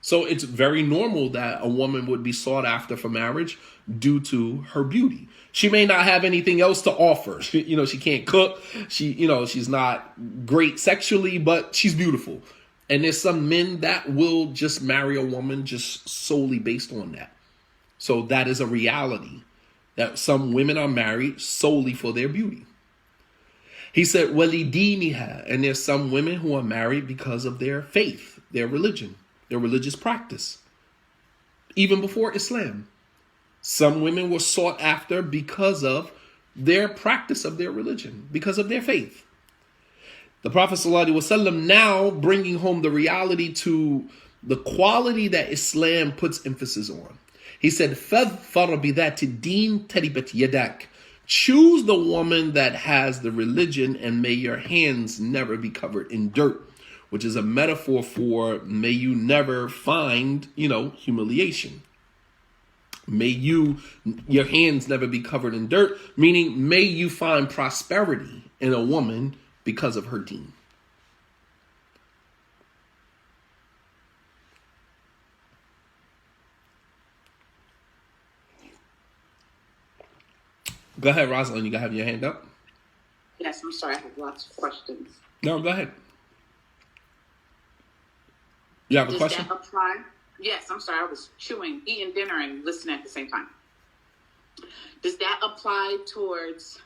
So it's very normal that a woman would be sought after for marriage due to her beauty. She may not have anything else to offer. She can't cook. She's not great sexually, but she's beautiful. And there's some men that will just marry a woman just solely based on that. So that is a reality, that some women are married solely for their beauty. He said, وَلِدِينِهَا, and there's some women who are married because of their faith, their religion, their religious practice. Even before Islam, some women were sought after because of their practice of their religion, because of their faith. The Prophet ﷺ now bringing home the reality to the quality that Islam puts emphasis on. He said, فَذْفَرْ بِذَاتِ الدِّينِ تَرِبَتْ يَدَكَ. Choose the woman that has the religion, and may your hands never be covered in dirt, which is a metaphor for may you never find, humiliation. May your hands never be covered in dirt, meaning may you find prosperity in a woman because of her deen. Go ahead, Rosalind. You got to have your hand up. Yes, I'm sorry. I have lots of questions. No, go ahead. You have a question? Does that apply? Yes, I'm sorry. I was eating dinner and listening at the same time. Does that apply towards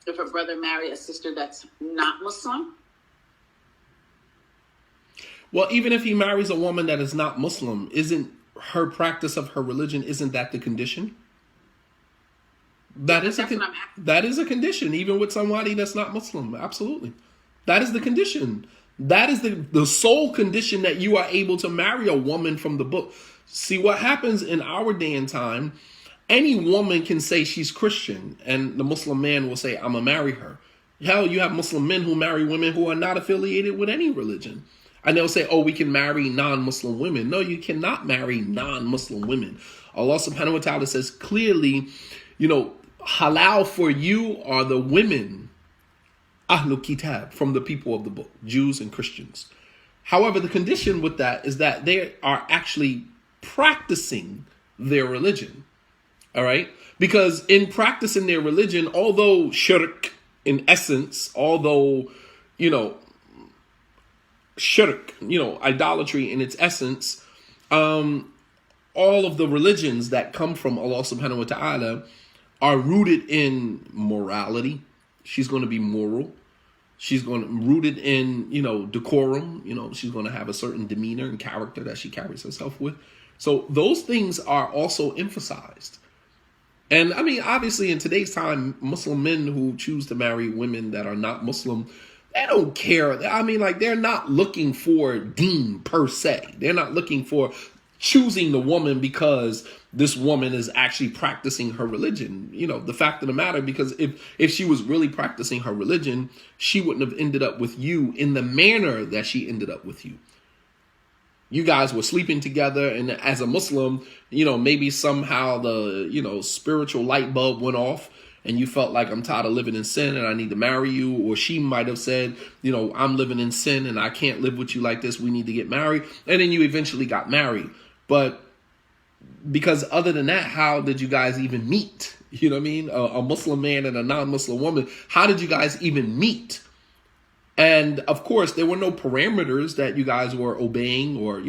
if a brother marry a sister that's not Muslim? Well, even if he marries a woman that is not Muslim, isn't her practice of her religion, isn't that the condition? That is a condition, even with somebody that's not Muslim. Absolutely. That is the condition. That is the sole condition that you are able to marry a woman from the book. See, what happens in our day and time, any woman can say she's Christian, and the Muslim man will say, I'm going to marry her. Hell, you have Muslim men who marry women who are not affiliated with any religion. And they'll say, oh, we can marry non-Muslim women. No, you cannot marry non-Muslim women. Allah subhanahu wa ta'ala says clearly, halal for you are the women, Ahlul Kitab, from the people of the book, Jews and Christians. However, the condition with that is that they are actually practicing their religion. All right? Because in practicing their religion, although shirk in essence, shirk, idolatry in its essence, all of the religions that come from Allah subhanahu wa ta'ala are rooted in morality. She's going to be moral. She's rooted in, decorum. She's going to have a certain demeanor and character that she carries herself with. So those things are also emphasized. And I mean, obviously in today's time, Muslim men who choose to marry women that are not Muslim, they don't care. I mean, they're not looking for deen per se. They're not looking for choosing the woman because this woman is actually practicing her religion. The fact of the matter, because if she was really practicing her religion, she wouldn't have ended up with you in the manner that she ended up with you. You guys were sleeping together, and as a Muslim, maybe somehow the, spiritual light bulb went off, and you felt like, I'm tired of living in sin and I need to marry you. Or she might have said, I'm living in sin and I can't live with you like this. We need to get married. And then you eventually got married. But because other than that, how did you guys even meet? You know what I mean? A Muslim man and a non-Muslim woman. How did you guys even meet? And of course, there were no parameters that you guys were obeying or,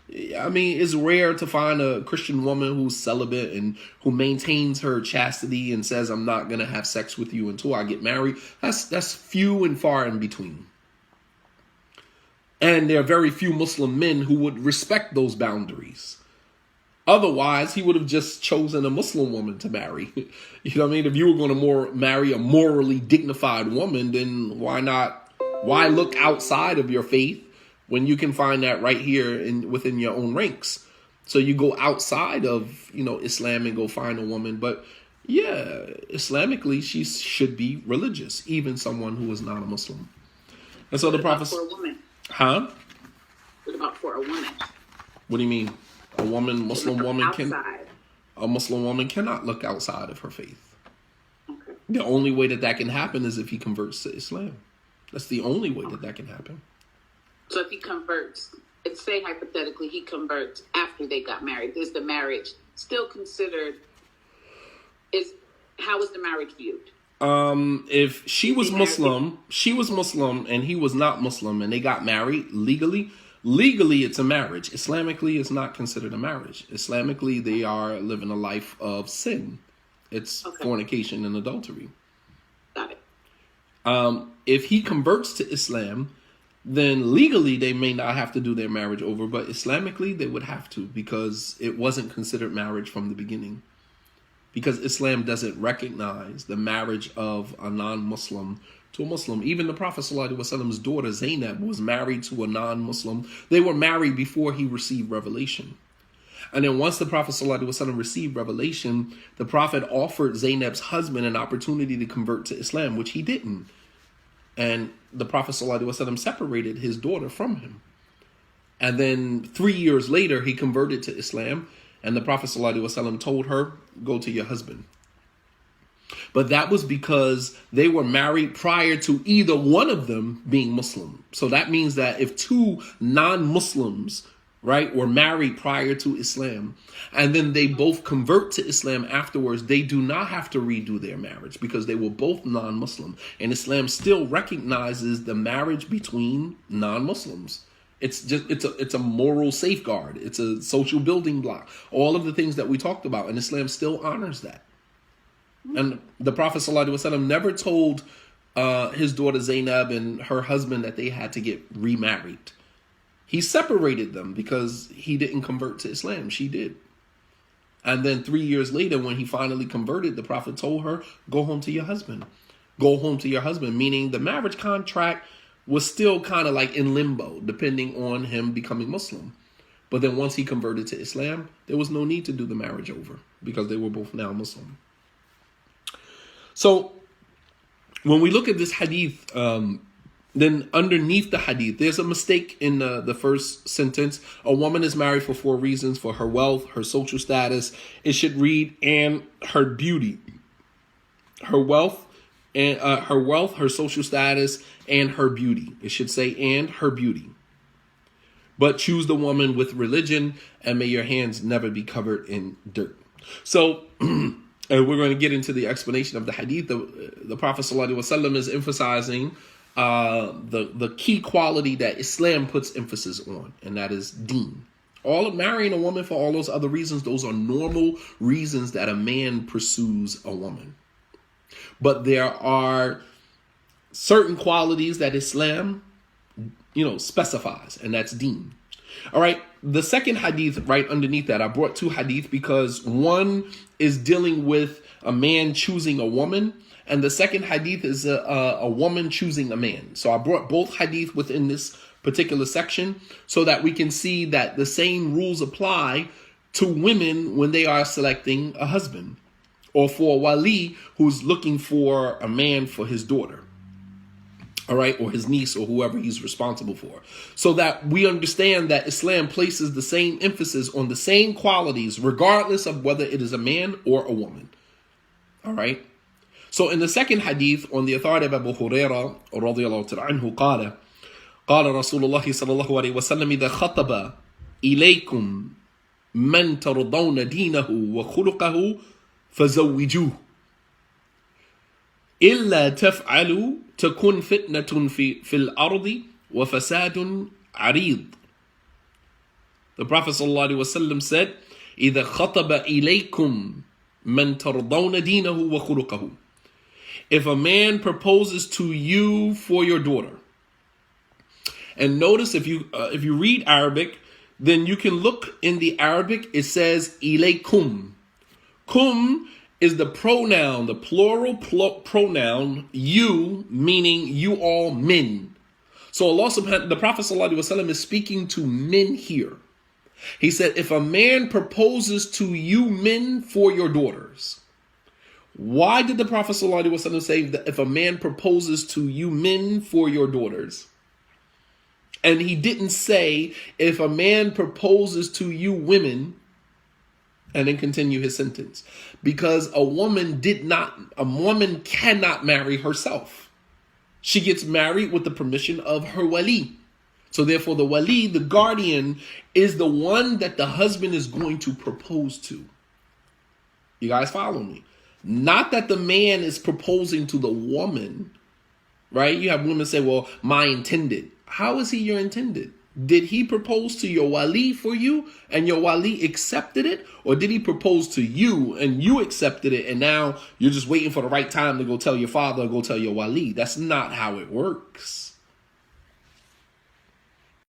it's rare to find a Christian woman who's celibate and who maintains her chastity and says, I'm not going to have sex with you until I get married. That's few and far in between. And there are very few Muslim men who would respect those boundaries. Otherwise, he would have just chosen a Muslim woman to marry. You know what I mean? If you were going to marry a morally dignified woman, then why not? Why look outside of your faith when you can find that right here within your own ranks? So you go outside of, Islam and go find a woman. But yeah, Islamically, she should be religious, even someone who is not a Muslim. And so the Prophet... For a woman? Huh? What about for a woman? What do you mean? A Muslim woman outside. A Muslim woman cannot look outside of her faith. Okay. The only way that can happen is if he converts to Islam. That's the only way that can happen. So if he converts, and say hypothetically he converts after they got married, is the marriage still considered, how is the marriage viewed? If she was Muslim and he was not Muslim and they got married legally it's a marriage. Islamically, it's not considered a marriage. Islamically, they are living a life of sin. It's fornication and adultery. Got it. If he converts to Islam, then legally they may not have to do their marriage over, but Islamically they would have to, because it wasn't considered marriage from the beginning. Because Islam doesn't recognize the marriage of a non-Muslim to a Muslim. Even the Prophet ﷺ's daughter Zainab was married to a non-Muslim. They were married before he received revelation. And then once the Prophet ﷺ received revelation, the Prophet offered Zainab's husband an opportunity to convert to Islam, which he didn't. And the Prophet ﷺ separated his daughter from him. And then 3 years later, he converted to Islam. And the Prophet ﷺ told her, go to your husband. But that was because they were married prior to either one of them being Muslim. So that means that if two non-Muslims, right, were married prior to Islam, and then they both convert to Islam afterwards, they do not have to redo their marriage because they were both non-Muslim. And Islam still recognizes the marriage between non-Muslims. It's a moral safeguard. It's a social building block. All of the things that we talked about, and Islam still honors that. And the Prophet ﷺ never told his daughter Zainab and her husband that they had to get remarried. He separated them because he didn't convert to Islam. She did. And then 3 years later, when he finally converted, the Prophet told her, go home to your husband. Go home to your husband, meaning the marriage contract was still kind of like in limbo, depending on him becoming Muslim. But then once he converted to Islam, there was no need to do the marriage over because they were both now Muslim. So when we look at this hadith, then underneath the hadith, there's a mistake in the first sentence. A woman is married for 4 reasons: for her wealth, her social status. It should read, and her beauty. Her wealth, and her social status, and her beauty. It should say, and her beauty. But choose the woman with religion, and may your hands never be covered in dirt. So, and we're going to get into the explanation of the hadith. The Prophet ﷺ is emphasizing the key quality that Islam puts emphasis on, and that is deen. All of marrying a woman for all those other reasons, those are normal reasons that a man pursues a woman. But there are certain qualities that Islam, specifies, and that's deen. All right. The second hadith right underneath that, I brought 2 hadith because one is dealing with a man choosing a woman, and the second hadith is a woman choosing a man. So I brought both hadith within this particular section so that we can see that the same rules apply to women when they are selecting a husband, or for a wali who's looking for a man for his daughter. All right, or his niece, or whoever he's responsible for. So that we understand that Islam places the same emphasis on the same qualities, regardless of whether it is a man or a woman. All right. So in the second hadith, on the authority of Abu Hurairah radiyallahu ta'ala anhu, قال رسول الله صلى الله عليه وسلم إذا خطب إليكم من ترضون دينه وخلقه فزوجوه إلا تفعلوا تكون فتنة في الأرض وفساد عريض. The Prophet ﷺ said, إذا خطب إليكم من ترضون دينه وخلقه. If a man proposes to you for your daughter, and notice if you read Arabic, then you can look in the Arabic. It says ilaykum. Kum is the pronoun, the plural pronoun, you, meaning you all men. So the Prophet ﷺ is speaking to men here. He said, if a man proposes to you men for your daughters. Why did the Prophet ﷺ say that if a man proposes to you men for your daughters? And he didn't say if a man proposes to you women, and then continue his sentence. Because a woman cannot marry herself. She gets married with the permission of her wali. So therefore, the wali, the guardian, is the one that the husband is going to propose to. You guys follow me? Not that the man is proposing to the woman, right? You have women say, well, my intended. How is he your intended? Did he propose to your wali for you and your wali accepted it? Or did he propose to you and you accepted it and now you're just waiting for the right time to go tell your father or go tell your wali? That's not how it works.